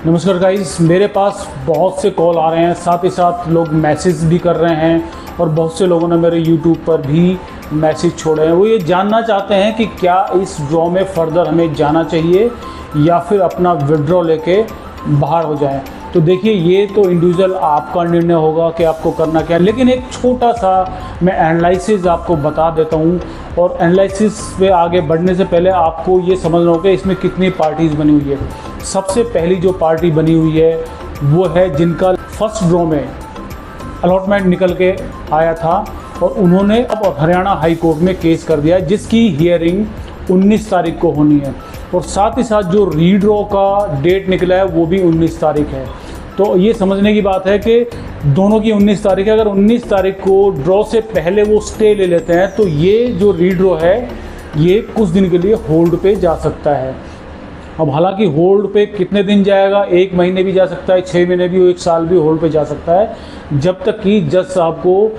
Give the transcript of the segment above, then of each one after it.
नमस्कार गाइस, मेरे पास बहुत से कॉल आ रहे हैं, साथ ही साथ लोग मैसेज भी कर रहे हैं और बहुत से लोगों ने मेरे यूट्यूब पर भी मैसेज छोड़े हैं। वो ये जानना चाहते हैं कि क्या इस ड्रॉ में फर्दर हमें जाना चाहिए या फिर अपना विड्रॉ लेके बाहर हो जाएं। तो देखिए, ये तो इंडिविजुअल आपका निर्णय होगा कि आपको करना क्या है, लेकिन एक छोटा सा मैं एनालिसिस आपको बता देता हूँ। और एनालिसिस पे आगे बढ़ने से पहले आपको ये समझना होगा इसमें कितनी पार्टीज़ बनी हुई है। सबसे पहली जो पार्टी बनी हुई है वो है जिनका फर्स्ट ड्रॉ में अलॉटमेंट निकल के आया था और उन्होंने अब हरियाणा हाई कोर्ट में केस कर दिया, जिसकी हियरिंग 19 तारीख को होनी है। और साथ ही साथ जो रीड्रॉ का डेट निकला है वो भी 19 तारीख है। तो ये समझने की बात है कि दोनों की 19 तारीख है। अगर 19 तारीख को ड्रॉ से पहले वो स्टे ले लेते हैं तो ये जो रीड्रॉ है ये कुछ दिन के लिए होल्ड पे जा सकता है। अब हालांकि होल्ड पे कितने दिन जाएगा, 1 महीने भी जा सकता है, 6 महीने भी, 1 साल भी होल्ड पे जा सकता है, जब तक कि जज साहब को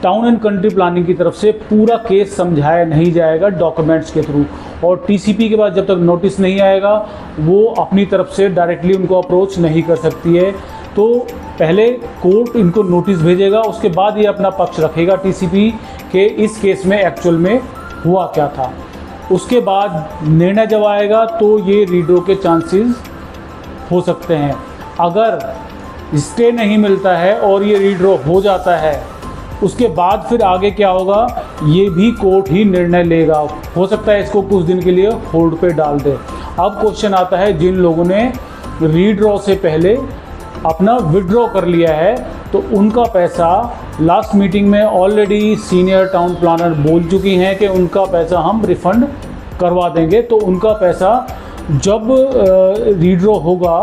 टाउन एंड कंट्री प्लानिंग की तरफ से पूरा केस समझाया नहीं जाएगा डॉक्यूमेंट्स के थ्रू। और टीसीपी के बाद जब तक नोटिस नहीं आएगा वो अपनी तरफ से डायरेक्टली उनको अप्रोच नहीं कर सकती है। तो पहले कोर्ट इनको नोटिस भेजेगा, उसके बाद ये अपना पक्ष रखेगा टीसीपी के इस केस में एक्चुअल में हुआ क्या था। उसके बाद निर्णय जब आएगा तो ये रीड्रॉ के चांसेस हो सकते हैं। अगर स्टे नहीं मिलता है और ये रीड्रॉ हो जाता है, उसके बाद फिर आगे क्या होगा ये भी कोर्ट ही निर्णय लेगा। हो सकता है इसको कुछ दिन के लिए होल्ड पे डाल दे। अब क्वेश्चन आता है, जिन लोगों ने रीड्रॉ से पहले अपना विड्रॉ कर लिया है तो उनका पैसा लास्ट मीटिंग में ऑलरेडी सीनियर टाउन प्लानर बोल चुकी हैं कि उनका पैसा हम रिफ़ंड करवा देंगे। तो उनका पैसा जब रीड्रॉ होगा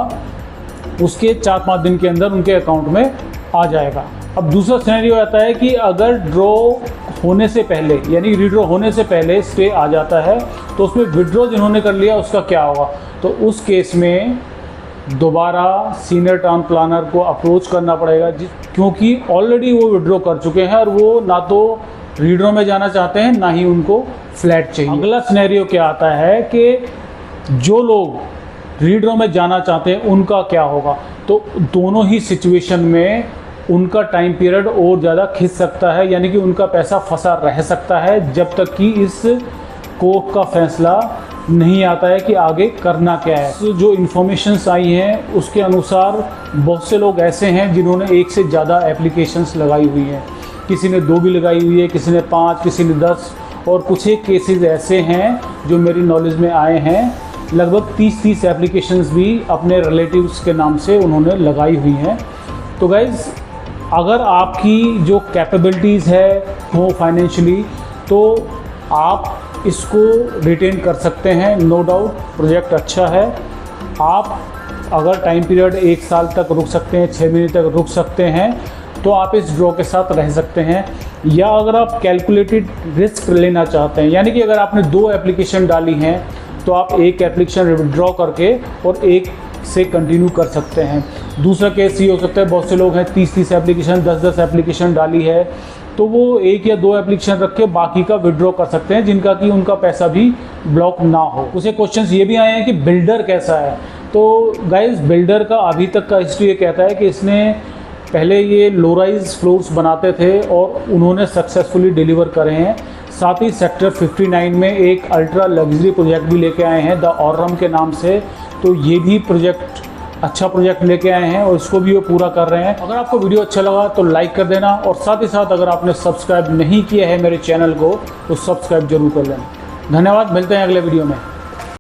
उसके 4-5 दिन के अंदर उनके अकाउंट में आ जाएगा। अब दूसरा सिनेरियो आता है कि अगर ड्रॉ होने से पहले यानी रीड्रॉ होने से पहले स्टे आ जाता है तो उसमें विड्रॉ जिन्होंने कर लिया उसका क्या होगा। तो उस केस में दोबारा सीनियर टाउन प्लानर को अप्रोच करना पड़ेगा, क्योंकि ऑलरेडी वो विड्रॉ कर चुके हैं और वो ना तो रीड्रॉ में जाना चाहते हैं ना ही उनको फ्लैट चाहिए। अगला सिनेरियो क्या आता है कि जो लोग रीड्रॉ में जाना चाहते हैं उनका क्या होगा। तो दोनों ही सिचुएशन में उनका टाइम पीरियड और ज़्यादा खिंच सकता है, यानी कि उनका पैसा फंसा रह सकता है जब तक कि इस कोर्ट का फैसला नहीं आता है कि आगे करना क्या है। जो इन्फॉर्मेशंस आई हैं उसके अनुसार बहुत से लोग ऐसे हैं जिन्होंने 1 से ज़्यादा एप्लीकेशंस लगाई हुई हैं। किसी ने 2 भी लगाई हुई है, किसी ने 5, किसी ने 10, और कुछ एक केसेस ऐसे हैं जो मेरी नॉलेज में आए हैं, लगभग 30 एप्लीकेशंस भी अपने रिलेटिव्स के नाम से उन्होंने लगाई हुई हैं। तो गाइज़, अगर आपकी जो कैपेबिलिटीज़ है वो फाइनेंशियली, तो आप इसको रिटेन कर सकते हैं, नो डाउट। प्रोजेक्ट अच्छा है। आप अगर टाइम पीरियड 1 साल तक रुक सकते हैं, 6 महीने तक रुक सकते हैं, तो आप इस ड्रॉ के साथ रह सकते हैं। या अगर आप कैलकुलेटेड रिस्क लेना चाहते हैं, यानी कि अगर आपने 2 एप्लीकेशन डाली हैं तो आप 1 एप्लीकेशन विड्रॉ करके और 1 से कंटिन्यू कर सकते हैं। दूसरा केस ये हो सकता है, बहुत से लोग हैं 30 एप्लीकेशन, 10 एप्लीकेशन डाली है, तो वो 1 या 2 एप्लीकेशन रख के बाकी का विड्रॉ कर सकते हैं, जिनका कि उनका पैसा भी ब्लॉक ना हो। उसे क्वेश्चंस ये भी आए हैं कि बिल्डर कैसा है। तो गाइस, बिल्डर का अभी तक का हिस्ट्री ये कहता है कि इसने पहले ये लो राइज फ्लोर्स बनाते थे और उन्होंने सक्सेसफुली डिलीवर करे हैं। साथ ही सेक्टर 59 में एक अल्ट्रा लग्जरी प्रोजेक्ट भी लेके आए हैं द ऑरम के नाम से। तो ये भी प्रोजेक्ट अच्छा प्रोजेक्ट लेके आए हैं और इसको भी वो पूरा कर रहे हैं। अगर आपको वीडियो अच्छा लगा तो लाइक कर देना, और साथ ही साथ अगर आपने सब्सक्राइब नहीं किया है मेरे चैनल को तो सब्सक्राइब जरूर कर लेना। धन्यवाद, मिलते हैं अगले वीडियो में।